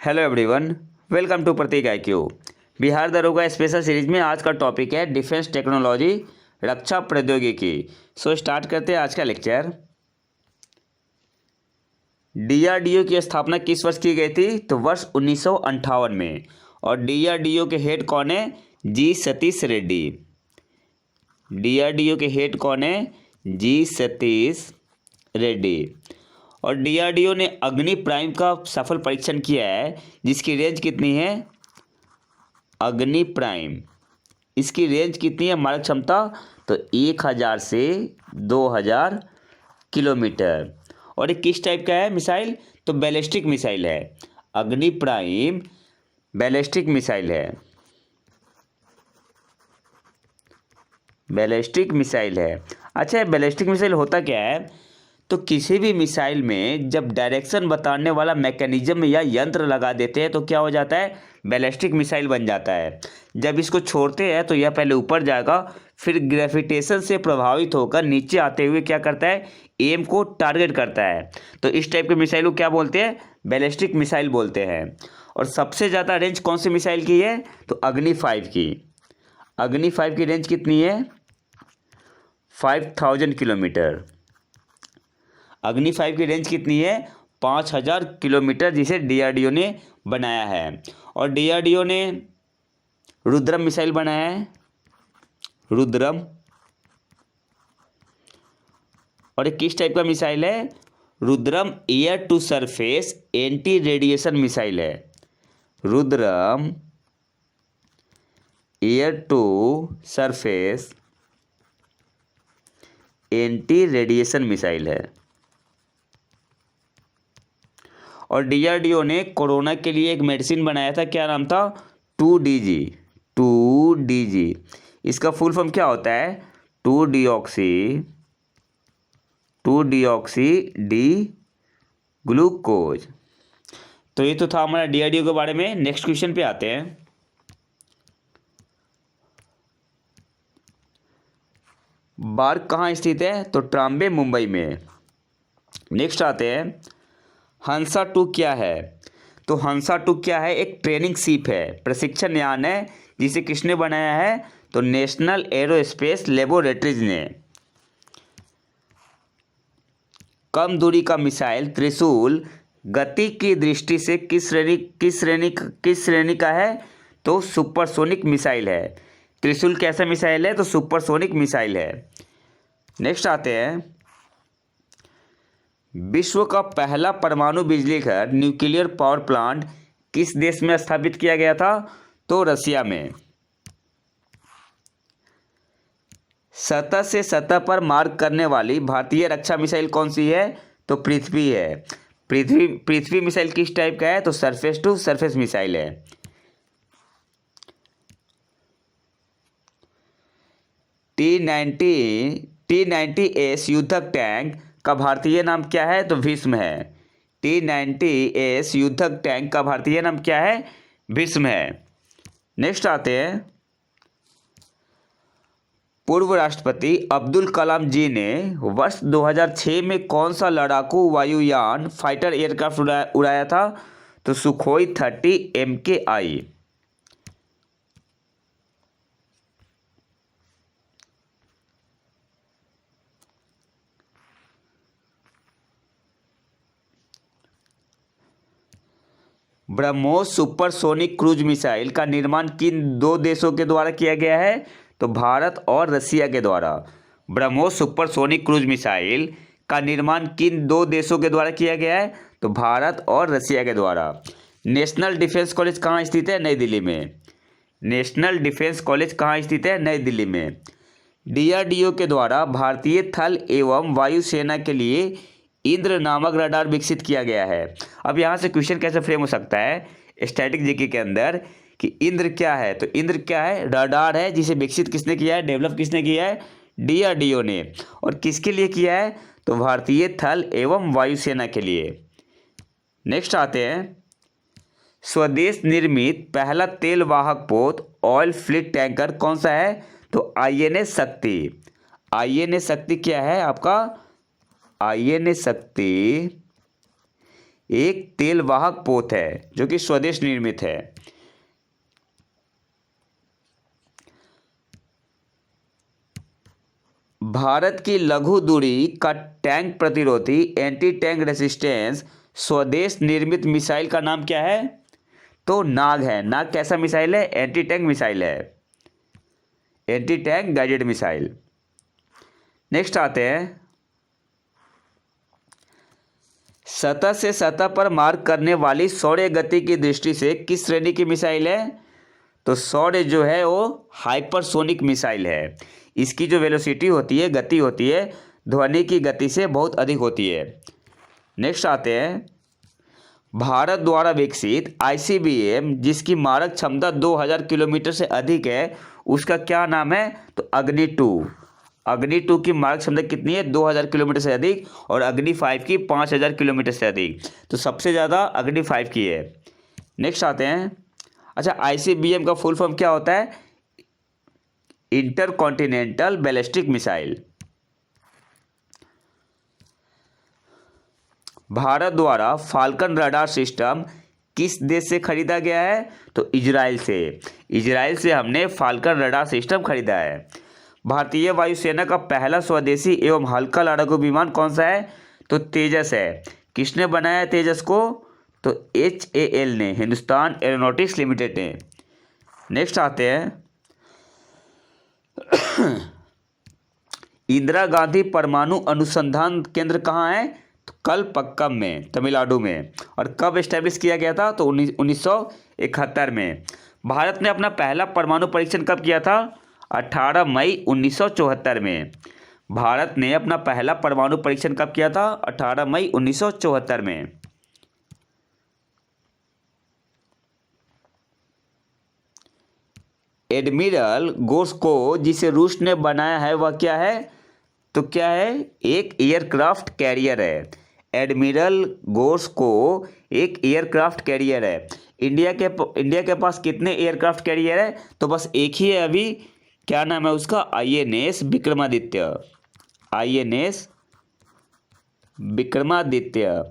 Hello everyone, welcome to Prateek IQ। Bihar दरोगा special series में आज का टॉपिक है डिफेंस टेक्नोलॉजी, रक्षा प्रौद्योगिकी। सो स्टार्ट करते हैं आज का लेक्चर। DRDO की स्थापना किस वर्ष की गई थी? तो वर्ष 1958 में। और DRDO के हेड कौन है? जी सतीश रेड्डी। DRDO के हेड कौन है? जी सतीश रेड्डी। और DRDO ने अग्नि प्राइम का सफल परीक्षण किया है, जिसकी रेंज कितनी है? अग्नि प्राइम, इसकी रेंज कितनी है? मारक क्षमता तो 1000 से 2000 किलोमीटर। और ये किस टाइप का है मिसाइल? तो बैलिस्टिक मिसाइल है। अग्नि प्राइम बैलिस्टिक मिसाइल है। बैलिस्टिक मिसाइल है। अच्छा, बैलिस्टिक मिसाइल होता क्या है? तो किसी भी मिसाइल में जब डायरेक्शन बताने वाला मैकेनिज्म या यंत्र लगा देते हैं तो क्या हो जाता है? बैलिस्टिक मिसाइल बन जाता है। जब इसको छोड़ते हैं तो यह पहले ऊपर जाएगा, फिर ग्रेविटेशन से प्रभावित होकर नीचे आते हुए क्या करता है? एम को टारगेट करता है। तो इस टाइप के मिसाइल को क्या बोलते हैं? बैलिस्टिक मिसाइल बोलते हैं। और सबसे ज़्यादा रेंज कौन सी मिसाइल की है? तो अग्नि 5 की। अग्नि 5 की रेंज कितनी है? 5000 किलोमीटर। अग्नि 5 की रेंज कितनी है? 5000 किलोमीटर, जिसे DRDO ने बनाया है। और DRDO ने रुद्रम मिसाइल बनाया है। रुद्रम। और ये किस टाइप का मिसाइल है? Rudram air to surface anti radiation missile है। Rudram air to surface anti radiation missile है। और DRDO ने कोरोना के लिए एक मेडिसिन बनाया था, क्या नाम था? 2DG। 2DG, इसका फुल फॉर्म क्या होता है? 2 डी ग्लूकोज। तो ये तो था हमारा DRDO के बारे में। नेक्स्ट क्वेश्चन पे आते हैं। बार्क कहाँ स्थित है? तो ट्राम्बे, मुंबई में। नेक्स्ट आते हैं, हंसा 2 क्या है? तो हंसा 2 क्या है? एक ट्रेनिंग शिप है, प्रशिक्षण यान है, जिसे किसने बनाया है? तो नेशनल एरोस्पेस लेबोरेटरीज ने। कम दूरी का मिसाइल त्रिशूल गति की दृष्टि से किस श्रेणी का है? तो सुपरसोनिक मिसाइल है। त्रिशूल कैसा मिसाइल है? तो सुपरसोनिक मिसाइल है। नेक्स्ट आते हैं, विश्व का पहला परमाणु बिजली घर न्यूक्लियर पावर प्लांट किस देश में स्थापित किया गया था? तो रसिया में। सतह से सतह पर मार्ग करने वाली भारतीय रक्षा मिसाइल कौन सी है? तो पृथ्वी है। पृथ्वी मिसाइल किस टाइप का है? तो सरफेस टू सरफेस मिसाइल है। T90S युद्धक टैंक का भारतीय नाम क्या है? तो भीष्म है। T90S युद्धक टैंक का भारतीय नाम क्या है? भीष्म है। नेक्स्ट आते हैं, पूर्व राष्ट्रपति अब्दुल कलाम जी ने वर्ष 2006 में कौन सा लड़ाकू वायुयान फाइटर एयरक्राफ्ट उड़ाया था? तो Sukhoi 30 MKI। BrahMos supersonic cruise missile का निर्माण किन 2 देशों के द्वारा किया गया है? तो भारत और रसिया के द्वारा। ब्रह्मोस सुपरसोनिक क्रूज मिसाइल का निर्माण किन 2 देशों के द्वारा किया गया है? तो भारत और रसिया के द्वारा। नेशनल डिफेंस कॉलेज कहाँ स्थित है? नई दिल्ली में। नेशनल डिफेंस कॉलेज कहाँ स्थित है? नई दिल्ली में। DRDO के द्वारा भारतीय थल एवं वायुसेना के लिए इंद्र नामक रडार विकसित किया गया है। अब यहाँ से क्वेश्चन कैसे फ्रेम हो सकता है स्टैटिक जीके के अंदर कि इंद्र क्या है? तो इंद्र क्या है? रडार है, जिसे विकसित किसने किया है? डेवलप किसने किया है? DRDO ने। और किसके लिए किया है? तो भारतीय थल एवं वायुसेना के लिए। नेक्स्ट आते हैं, स्वदेश निर्मित पहला तेल वाहक पोत ऑयल फ्लीट टैंकर कौन सा है? तो INS शक्ति। INS शक्ति क्या है आपका? INS शक्ति एक तेल वाहक पोत है जो कि स्वदेश निर्मित है। भारत की लघु दूरी का टैंक प्रतिरोधी एंटी टैंक रेसिस्टेंस स्वदेश निर्मित मिसाइल का नाम क्या है? तो नाग है। नाग कैसा मिसाइल है? एंटी टैंक मिसाइल है, anti tank guided missile. Next आते हैं, सतह से सतह पर मार करने वाली सौर्य गति की दृष्टि से किस श्रेणी की मिसाइल है? तो सौर्य जो है वो हाइपरसोनिक मिसाइल है। इसकी जो वेलोसिटी होती है, गति होती है, ध्वनि की गति से बहुत अधिक होती है। नेक्स्ट आते हैं, भारत द्वारा विकसित आईसीबीएम जिसकी मारक क्षमता 2000 किलोमीटर से अधिक है, उसका क्या नाम है? तो अग्नि 2। अग्नि 2 की मारक क्षमता कितनी है? 2000 किलोमीटर से अधिक, और अग्नि 5 की 5000 किलोमीटर से अधिक। तो सबसे ज़्यादा अग्नि 5 की है। नेक्स्ट आते हैं, अच्छा, आईसीबीएम का फुल फॉर्म क्या होता है? Inter continental ballistic missile. Bharat द्वारा फाल्कन रडार सिस्टम किस देश से खरीदा गया है? तो इजराइल से। इजराइल से हमने फाल्कन रडार सिस्टम खरीदा है। भारतीय वायुसेना का पहला स्वदेशी एवं हल्का लड़ाकू विमान कौन सा है? तो तेजस है। किसने बनाया तेजस को? तो HAL ने, हिंदुस्तान एरोनॉटिक्स लिमिटेड ने। नेक्स्ट आते हैं, इंदिरा गांधी परमाणु अनुसंधान केंद्र कहाँ है? तो कलपक्कम में, तमिलनाडु में। और कब एस्टेब्लिश किया गया था? तो 1971 में। भारत ने अपना पहला परमाणु परीक्षण कब किया था? 18 मई 1974 में। भारत ने अपना पहला परमाणु परीक्षण कब किया था? 18 मई 1974 में। एडमिरल गोर्स्को जिसे रूस ने बनाया है वह क्या है? तो क्या है? एक एयरक्राफ्ट कैरियर है। एडमिरल गोर्स्को एक एयरक्राफ्ट कैरियर है। इंडिया के पास कितने एयरक्राफ्ट कैरियर है? तो बस एक ही है अभी। क्या नाम है उसका? INS विक्रमादित्य। INS विक्रमादित्य।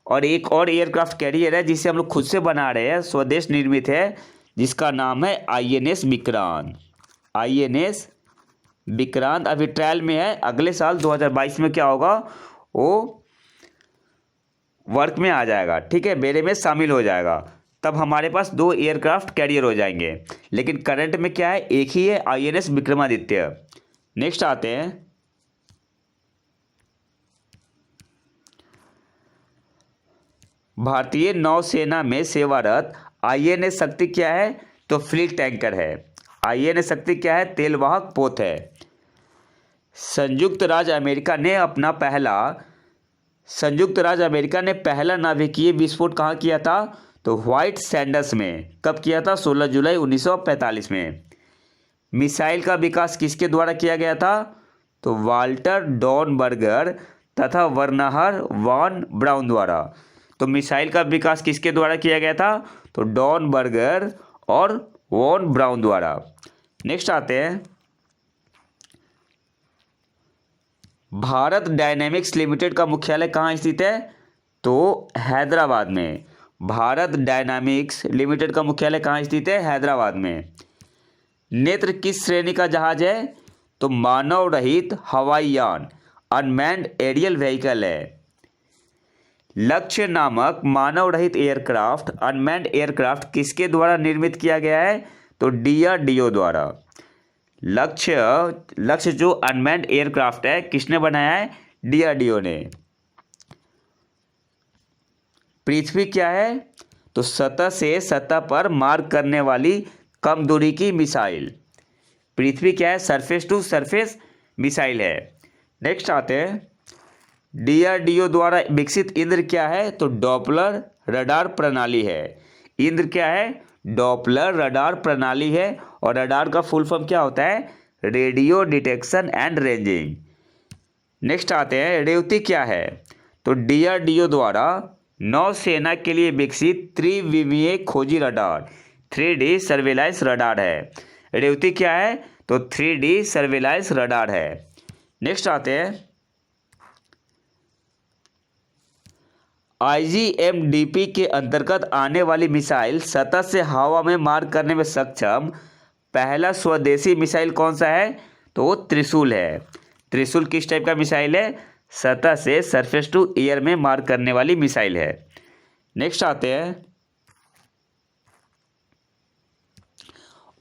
और एक और एयरक्राफ्ट कैरियर है जिसे हम लोग खुद से बना रहे हैं, स्वदेश निर्मित है, जिसका नाम है INS विक्रांत। INS विक्रांत अभी ट्रायल में है। अगले साल 2022 में क्या होगा? वो वर्क में आ जाएगा, ठीक है, बेड़े में शामिल हो जाएगा। तब हमारे पास 2 एयरक्राफ्ट कैरियर हो जाएंगे। लेकिन करंट में क्या है? एक ही है, INS विक्रमादित्य। नेक्स्ट आते हैं, भारतीय नौसेना में सेवारत INS शक्ति क्या है? तो फ्लीट टैंकर है। INS शक्ति क्या है? तेल वाहक पोत है। संयुक्त राज्य अमेरिका ने पहला नाभिकीय विस्फोट कहाँ किया था? तो व्हाइट सैंडर्स में। कब किया था? 16 जुलाई 1945 में। मिसाइल का विकास किसके द्वारा किया गया था? तो वाल्टर डॉर्नबर्गर तथा वर्नर वॉन ब्राउन द्वारा। तो मिसाइल का विकास किसके द्वारा किया गया था? तो डॉर्नबर्गर और वॉन ब्राउन द्वारा। नेक्स्ट आते हैं, भारत डायनेमिक्स लिमिटेड का मुख्यालय कहाँ स्थित है? तो हैदराबाद में। भारत डायनामिक्स लिमिटेड का मुख्यालय कहाँ स्थित है? हैदराबाद में। नेत्र किस श्रेणी का जहाज है? तो मानव रहित हवाई यान, अनमैन्ड एरियल व्हीकल है। लक्ष्य नामक मानव रहित एयरक्राफ्ट, अनमैन्ड एयरक्राफ्ट किसके द्वारा निर्मित किया गया है? तो DRDO द्वारा। लक्ष्य जो अनमैन्ड एयरक्राफ्ट है, किसने बनाया है? DRDO ने। पृथ्वी क्या है? तो सतह से सतह पर मार करने वाली कम दूरी की मिसाइल। पृथ्वी क्या है? सरफेस टू सरफेस मिसाइल है। नेक्स्ट आते हैं, DRDO द्वारा विकसित इंद्र क्या है? तो डॉपलर रडार प्रणाली है। इंद्र क्या है? डॉपलर रडार प्रणाली है। और रडार का फुल फॉर्म क्या होता है? Radio detection and ranging. Next आते हैं, रेवती क्या है? तो DRDO द्वारा नौसेना के लिए विकसित त्रिविमीय खोजी रडार, 3D सर्वेलांस रडार है। रेवती क्या है? तो 3D सर्वेलांस रडार है। नेक्स्ट आते हैं, IGMDP के अंतर्गत आने वाली मिसाइल सतह से हवा में मार करने में सक्षम पहला स्वदेशी मिसाइल कौन सा है? तो वो त्रिशूल है। त्रिशूल किस टाइप का मिसाइल है? सतह से सरफेस टू एयर में मार करने वाली मिसाइल है। नेक्स्ट आते हैं,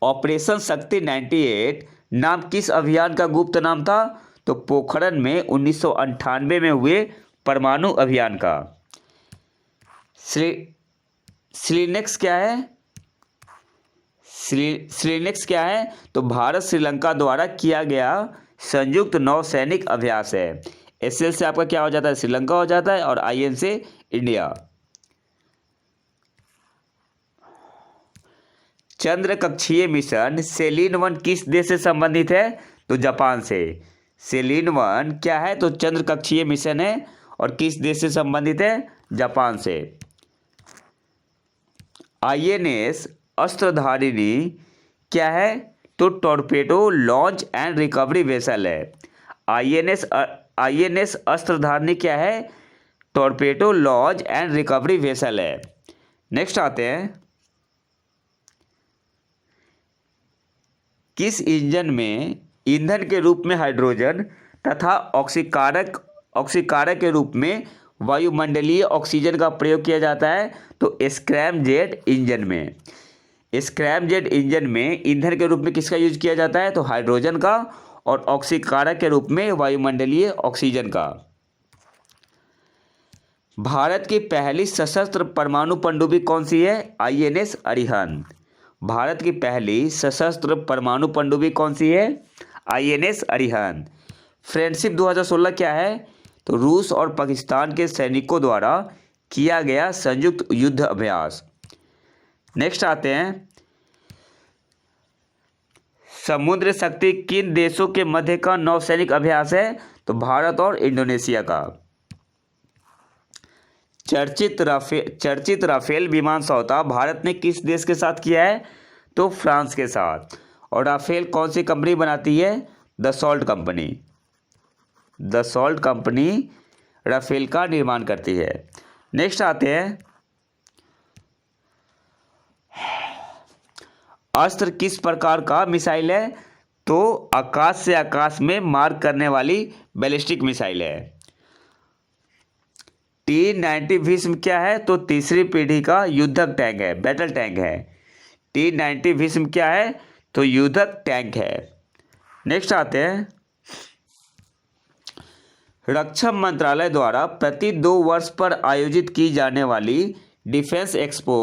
ऑपरेशन शक्ति 98 नाम किस अभियान का गुप्त नाम था? तो पोखरण में 1998 में हुए परमाणु अभियान का। स्लिनेक्स क्या है? स्लिनेक्स क्या है? तो भारत श्रीलंका द्वारा किया गया संयुक्त नौसैनिक अभ्यास है। SL से आपका क्या हो जाता है? श्रीलंका हो जाता है, और IN से इंडिया। चंद्र कक्षीय मिशन सेलिन 1 किस देश से संबंधित है? तो जापान से। सेलिन 1 क्या है? तो चंद्र कक्षीय मिशन है, और किस देश से संबंधित है? जापान से। INS अस्त्रधारिणी क्या है? तो torpedo launch and recovery vessel है। INS अस्त्रधारिणी क्या है? Torpedo launch and recovery vessel है। नेक्स्ट आते हैं, किस इंजन में ईंधन के रूप में हाइड्रोजन तथा ऑक्सीकारक के रूप में वायुमंडलीय ऑक्सीजन का प्रयोग किया जाता है? तो स्क्रैमजेट इंजन में। स्क्रैमजेट इंजन में ईंधन के रूप में किसका यूज किया जाता है? तो हाइड्रोजन का, और ऑक्सीकारक के रूप में वायुमंडलीय ऑक्सीजन का। भारत की पहली सशस्त्र परमाणु पनडुब्बी कौन सी है? INS अरिहंत। भारत की पहली सशस्त्र परमाणु पनडुब्बी कौन सी है? INS अरिहंत। फ्रेंडशिप 2016 क्या है? तो रूस और पाकिस्तान के सैनिकों द्वारा किया गया संयुक्त युद्ध अभ्यास। नेक्स्ट आते हैं, समुद्र शक्ति किन देशों के मध्य का नौसैनिक अभ्यास है? तो भारत और इंडोनेशिया का। चर्चित राफेल विमान सौदा भारत ने किस देश के साथ किया है? तो फ्रांस के साथ। और राफेल कौन सी कंपनी बनाती है? Dassault company. Dassault company Rafale का निर्माण करती है। नेक्स्ट आते हैं, अस्त्र किस प्रकार का मिसाइल है? तो आकाश से आकाश में मार करने वाली बैलिस्टिक मिसाइल है। T-90 भीष्म क्या है? तो तीसरी पीढ़ी का युद्धक टैंक है, बैटल टैंक है। T-90 भीष्म क्या है? तो युद्धक टैंक है। नेक्स्ट आते हैं, रक्षा मंत्रालय द्वारा प्रति 2 वर्ष पर आयोजित की जाने वाली डिफेंस एक्सपो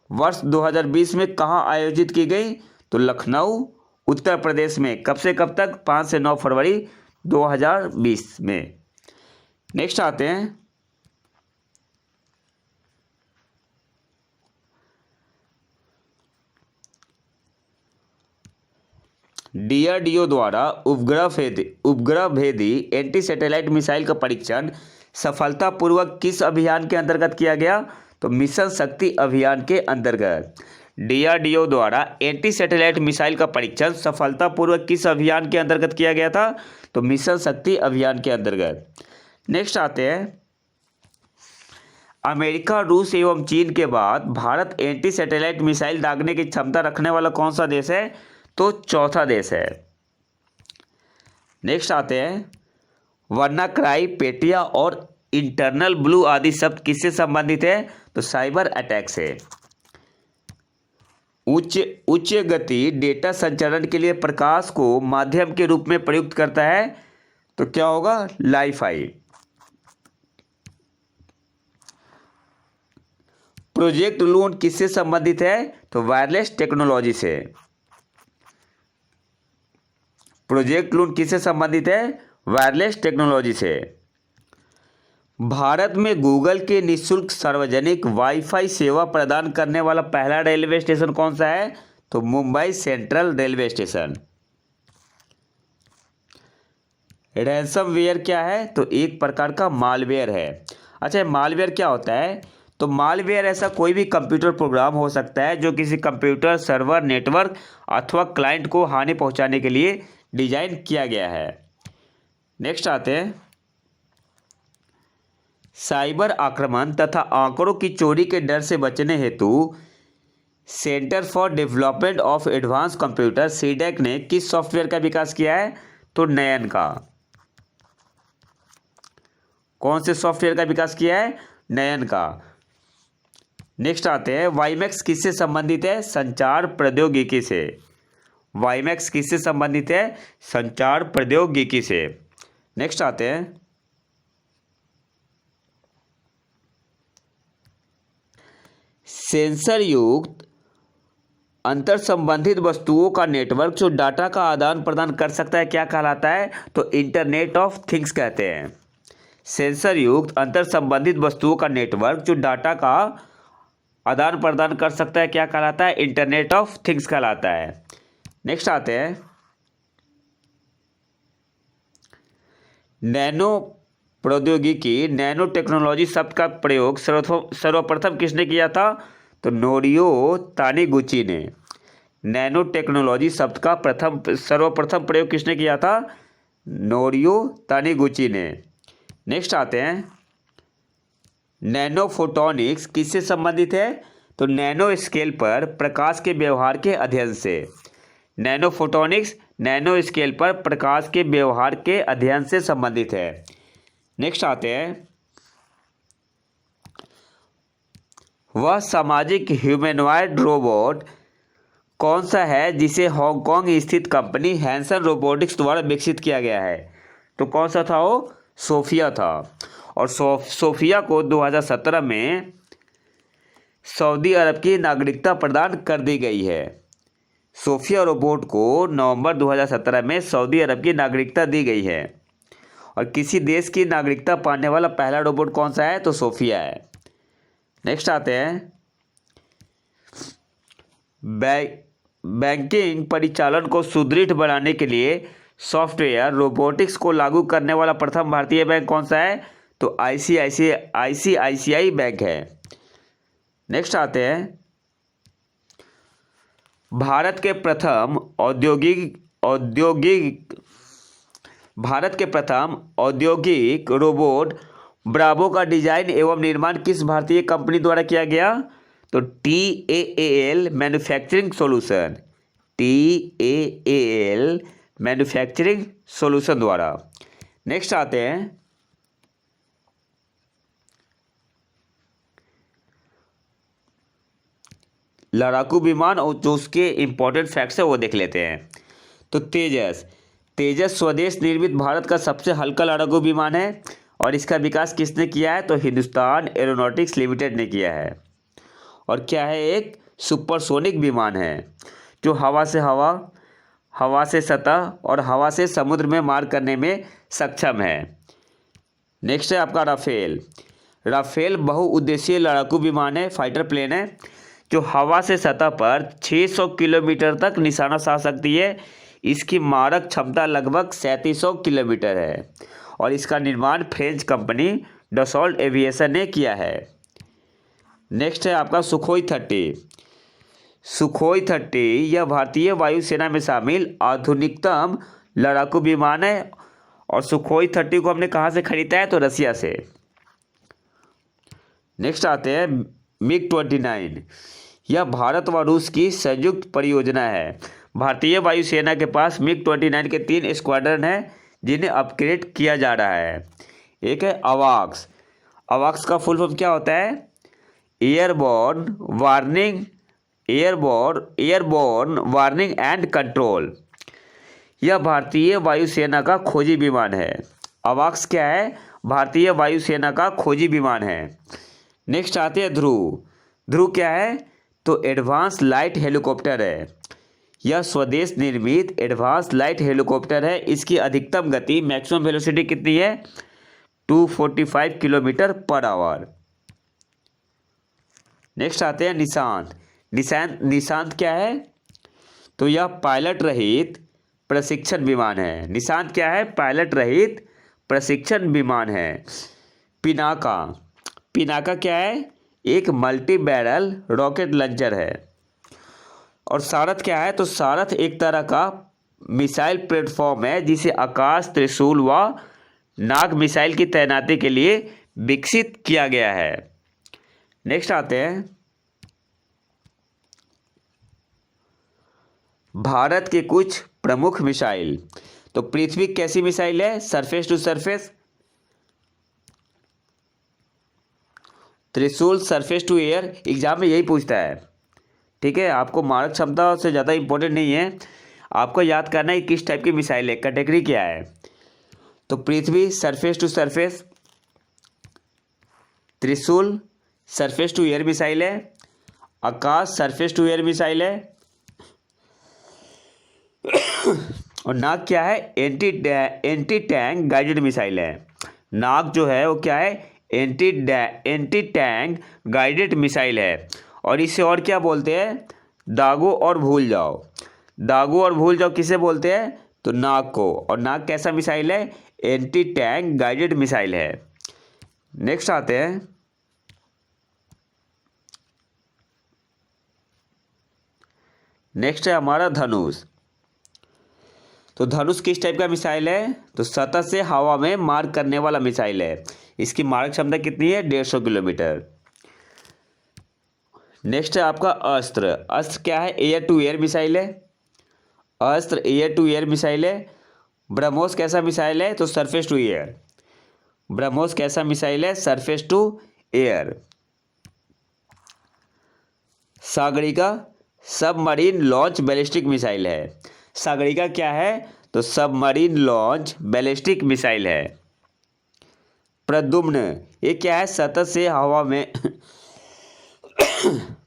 वर्ष 2020 में कहाँ आयोजित की गई? तो लखनऊ, उत्तर प्रदेश में। कब से कब तक? 5 से 9 फरवरी 2020 में। नेक्स्ट आते हैं, DRDO द्वारा उपग्रह भेदी एंटी सैटेलाइट मिसाइल का परीक्षण सफलतापूर्वक किस अभियान के अंतर्गत किया गया? तो मिशन शक्ति अभियान के अंतर्गत। DRDO द्वारा एंटी सैटेलाइट मिसाइल का परीक्षण सफलतापूर्वक किस अभियान के अंतर्गत किया गया था? तो मिशन शक्ति अभियान के अंतर्गत। नेक्स्ट आते हैं, अमेरिका, रूस एवं चीन के बाद भारत एंटी सैटेलाइट मिसाइल दागने की क्षमता रखने वाला कौन सा देश है? तो चौथा देश है। नेक्स्ट आते हैं, वर्नाक्राई, पेटिया और इंटरनल ब्लू आदि शब्द किससे संबंधित है? तो साइबर अटैक से। उच्च गति डेटा संचरण के लिए प्रकाश को माध्यम के रूप में प्रयुक्त करता है, तो क्या होगा? लाईफाई। प्रोजेक्ट लून किससे संबंधित है? तो वायरलेस टेक्नोलॉजी से। प्रोजेक्ट लून किससे संबंधित है? वायरलेस टेक्नोलॉजी से। भारत में गूगल के निःशुल्क सार्वजनिक वाईफाई सेवा प्रदान करने वाला पहला रेलवे स्टेशन कौन सा है? तो Mumbai central railway station. Ransomware क्या है? तो एक प्रकार का मालवेयर है। अच्छा, मालवेयर क्या होता है? तो मालवेयर ऐसा कोई भी कंप्यूटर प्रोग्राम हो सकता है जो किसी कंप्यूटर, सर्वर, नेटवर्क अथवा क्लाइंट को हानि पहुंचाने के लिए डिजाइन किया गया है। नेक्स्ट आते हैं, साइबर आक्रमण तथा आंकड़ों की चोरी के डर से बचने हेतु centre for development of advance computer CDAC ने किस सॉफ्टवेयर का विकास किया है? तो नयन का। कौन से सॉफ्टवेयर का विकास किया है? नयन का। नेक्स्ट आते हैं, वाईमैक्स किससे संबंधित है? संचार प्रौद्योगिकी से। वाईमैक्स किससे संबंधित है? संचार प्रौद्योगिकी से। नेक्स्ट आते हैं, सेंसर युक्त अंतर संबंधित वस्तुओं का नेटवर्क जो डाटा का आदान प्रदान कर सकता है क्या कहलाता है? तो इंटरनेट ऑफ थिंग्स कहते हैं। सेंसर युक्त अंतर संबंधित वस्तुओं का नेटवर्क जो डाटा का आदान प्रदान कर सकता है क्या कहलाता है? इंटरनेट ऑफ थिंग्स कहलाता है। नेक्स्ट आते हैं, नैनो प्रौद्योगिकी, नैनो टेक्नोलॉजी शब्द का प्रयोग सर्वप्रथम किसने किया था? तो नोरियो तानीगुची ने। नैनो टेक्नोलॉजी शब्द का सर्वप्रथम प्रयोग किसने किया था? नोरियो तानीगुची ने। नेक्स्ट आते हैं, नैनो फोटोनिक्स किससे संबंधित है? तो नैनो स्केल पर प्रकाश के व्यवहार के अध्ययन से। नैनो फोटोनिक्स नैनो स्केल पर प्रकाश के व्यवहार के अध्ययन से संबंधित है। नेक्स्ट आते हैं, वह सामाजिक ह्यूमनॉइड रोबोट कौन सा है जिसे हांगकांग स्थित कंपनी हैंसन रोबोटिक्स द्वारा विकसित किया गया है? तो कौन सा था वो? सोफिया था। और सोफिया को 2017 में सऊदी अरब की नागरिकता प्रदान कर दी गई है। सोफिया रोबोट को नवंबर 2017 में सऊदी अरब की नागरिकता दी गई है। और किसी देश की नागरिकता पाने वाला पहला रोबोट कौन सा है? तो सोफिया है। नेक्स्ट आते हैं, बैंकिंग परिचालन को सुदृढ़ बनाने के लिए सॉफ्टवेयर रोबोटिक्स को लागू करने वाला प्रथम भारतीय बैंक कौन सा है? तो आईसीआईसीआई बैंक है। नेक्स्ट आते हैं, भारत के प्रथम औद्योगिक रोबोट ब्रावो का डिजाइन एवं निर्माण किस भारतीय कंपनी द्वारा किया गया? तो TAAL manufacturing solution. TAAL manufacturing solution द्वारा। नेक्स्ट आते हैं, लड़ाकू विमान और जो उसके इंपॉर्टेंट फैक्ट्स है वो देख लेते हैं। तो तेजस स्वदेश निर्मित भारत का सबसे हल्का लड़ाकू विमान है और इसका विकास किसने किया है? तो हिंदुस्तान एरोनॉटिक्स लिमिटेड ने किया है। और क्या है? एक सुपरसोनिक विमान है जो हवा से सतह और हवा से समुद्र में मार करने में सक्षम है। नेक्स्ट है आपका राफेल बहुउद्देशीय लड़ाकू विमान है, फाइटर प्लेन है जो हवा से सतह पर 600 किलोमीटर तक निशाना साध सकती है। इसकी मारक क्षमता लगभग 3700 किलोमीटर है और इसका निर्माण फ्रेंच कंपनी डसॉल्ट एविएशन ने किया है। नेक्स्ट है आपका सुखोई 30। यह भारतीय वायुसेना में शामिल आधुनिकतम लड़ाकू विमान है और सुखोई 30 को हमने कहाँ से खरीदा है? तो रसिया से। नेक्स्ट आते हैं MiG-29। यह भारत व रूस की संयुक्त परियोजना है। भारतीय वायुसेना के पास MiG-29 के 3 स्क्वाड्रन हैं जिन्हें अपग्रेड किया जा रहा है। एक है अवाक्स का फुल फॉर्म क्या होता है? Airborne warning and control. यह भारतीय वायुसेना का खोजी विमान है। अवाक्स क्या है? भारतीय वायुसेना का खोजी विमान है। नेक्स्ट आते हैं ध्रुव क्या है? तो एडवांस लाइट हेलीकॉप्टर है। यह स्वदेश निर्मित एडवांस लाइट हेलीकॉप्टर है। इसकी अधिकतम गति मैक्सिमम वेलोसिटी कितनी है? 245 किलोमीटर पर आवर। नेक्स्ट आते हैं निशांत क्या है? तो यह पायलट रहित प्रशिक्षण विमान है। निशांत क्या है? पायलट रहित प्रशिक्षण विमान है। पिनाका क्या है? एक मल्टी बैरल रॉकेट लॉन्चर है। और सारथ क्या है? तो सारथ एक तरह का मिसाइल प्लेटफॉर्म है जिसे आकाश त्रिशूल व नाग मिसाइल की तैनाती के लिए विकसित किया गया है। नेक्स्ट आते हैं, भारत के कुछ प्रमुख मिसाइल। तो पृथ्वी कैसी मिसाइल है? Surface to surface. Trishul surface to air, exam में यही पूछता है। ठीक है, आपको मारक क्षमता से ज़्यादा इंपॉर्टेंट नहीं है, आपको याद करना है किस टाइप की मिसाइल है, कैटेगरी क्या है। तो पृथ्वी surface to surface, Trishul surface to air missile है, आकाश सरफेस टू एयर मिसाइल है, और नाग क्या है? एंटी टैंक गाइडेड मिसाइल है। नाग जो है वो क्या है? एंटी टैंक गाइडेड मिसाइल है। और इसे और क्या बोलते हैं? दागो और भूल जाओ। दागो और भूल जाओ किसे बोलते हैं? तो नाग को। और नाग कैसा मिसाइल है? एंटी टैंक गाइडेड मिसाइल है। नेक्स्ट आते हैं, नेक्स्ट है हमारा धनुष। तो धनुष किस टाइप का मिसाइल है? तो सतह से हवा में मार करने वाला मिसाइल है। इसकी मारक क्षमता कितनी है? 150 किलोमीटर। नेक्स्ट है आपका अस्त्र। अस्त्र क्या है? एयर टू एयर मिसाइल है। अस्त्र एयर टू एयर मिसाइल है। ब्रह्मोस कैसा मिसाइल है? तो सरफेस टू एयर। ब्रह्मोस कैसा मिसाइल है? Surface to air. Sagarika submarine launch ballistic missile है। सागरिका क्या है? तो सबमरीन लॉन्च बैलिस्टिक मिसाइल है। प्रद्युम्न, ये क्या है? सतह से हवा में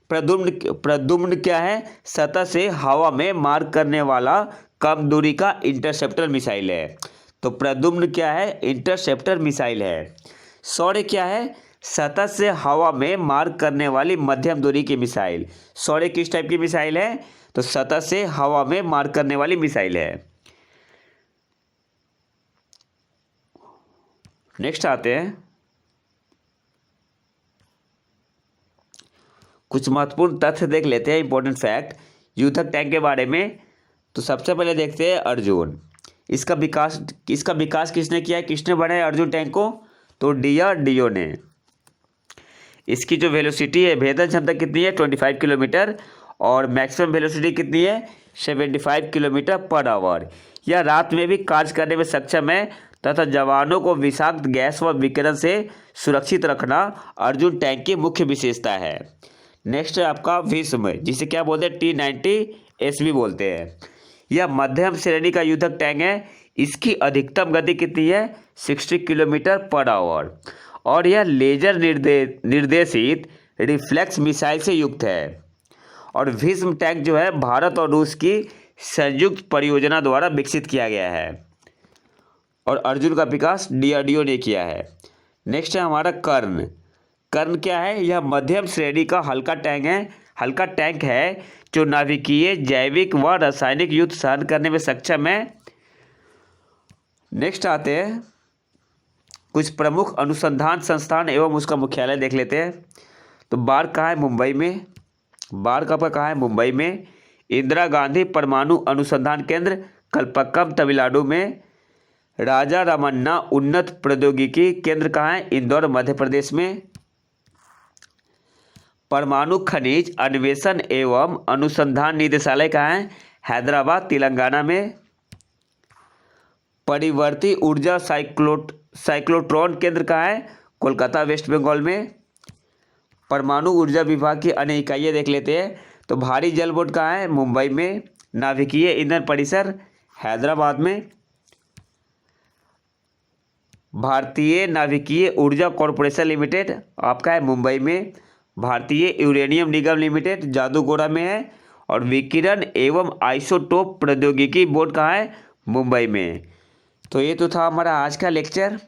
प्रद्युम्न क्या है? सतह से हवा में मार करने वाला कम दूरी का इंटरसेप्टर मिसाइल है। तो प्रद्युम्न क्या है? इंटरसेप्टर मिसाइल है। शौर्य क्या है? सतह से हवा में मार करने वाली मध्यम दूरी की मिसाइल। शौर्य किस टाइप की मिसाइल है? तो सतह से हवा में मार करने वाली मिसाइल है। नेक्स्ट आते हैं, कुछ महत्वपूर्ण तथ्य देख लेते हैं, इंपॉर्टेंट फैक्ट युद्धक टैंक के बारे में। तो सबसे पहले देखते हैं अर्जुन। इसका विकास किसने किया है? किसने बनाया अर्जुन टैंक को? तो DRDO ने। इसकी जो वेलोसिटी है, भेदन क्षमता कितनी है? 25 किलोमीटर। और मैक्सिमम वेलोसिटी कितनी है? 75 किलोमीटर पर आवर। यह रात में भी कार्य करने में सक्षम है तथा जवानों को विषाक्त गैस व विकिरण से सुरक्षित रखना अर्जुन टैंक की मुख्य विशेषता है। नेक्स्ट है आपका भीष्म, जिसे क्या बोलते हैं? T-90S भी बोलते हैं। यह मध्यम श्रेणी का युद्धक टैंक है। इसकी अधिकतम गति कितनी है? 60 किलोमीटर पर आवर। और यह लेजर निर्देशित रिफ्लेक्स मिसाइल से युक्त है। और भीष्म टैंक जो है भारत और रूस की संयुक्त परियोजना द्वारा विकसित किया गया है। और अर्जुन का विकास DRDO ने किया है। नेक्स्ट है हमारा कर्ण। कर्ण क्या है? यह मध्यम श्रेणी का हल्का टैंक है जो नाभिकीय, जैविक व रासायनिक युद्ध सहन करने में सक्षम है। नेक्स्ट आते हैं, कुछ प्रमुख अनुसंधान संस्थान एवं उसका मुख्यालय देख लेते हैं। तो बाढ़ कहाँ है? मुंबई में। बाढ़ कहाँ है? मुंबई में। इंदिरा गांधी परमाणु अनुसंधान केंद्र कलपक्कम तमिलनाडु में। राजा रामन्ना उन्नत प्रौद्योगिकी केंद्र कहाँ है? इंदौर मध्य प्रदेश में। परमाणु खनिज अन्वेषण एवं अनुसंधान निदेशालय कहाँ है? हैदराबाद तेलंगाना में। परिवर्ती ऊर्जा साइक्लोट्रॉन केंद्र कहाँ है? कोलकाता वेस्ट बंगाल में। परमाणु ऊर्जा विभाग की अन्य इकाइयाँ देख लेते हैं। तो भारी जल बोर्ड कहाँ है? मुंबई में। नाभिकीय ईंधन परिसर हैदराबाद में। भारतीय नाभिकीय ऊर्जा कॉरपोरेशन लिमिटेड आपका है मुंबई में। भारतीय यूरेनियम निगम लिमिटेड जादूगोड़ा में है। और विकिरण एवं आइसोटोप प्रौद्योगिकी बोर्ड कहाँ है? मुंबई में। तो ये तो था हमारा आज का लेक्चर।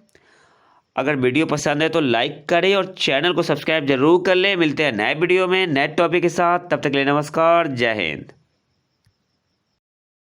अगर वीडियो पसंद है तो लाइक करें और चैनल को सब्सक्राइब जरूर कर लें। मिलते हैं नए वीडियो में नए टॉपिक के साथ। तब तक के लिए नमस्कार, जय हिंद।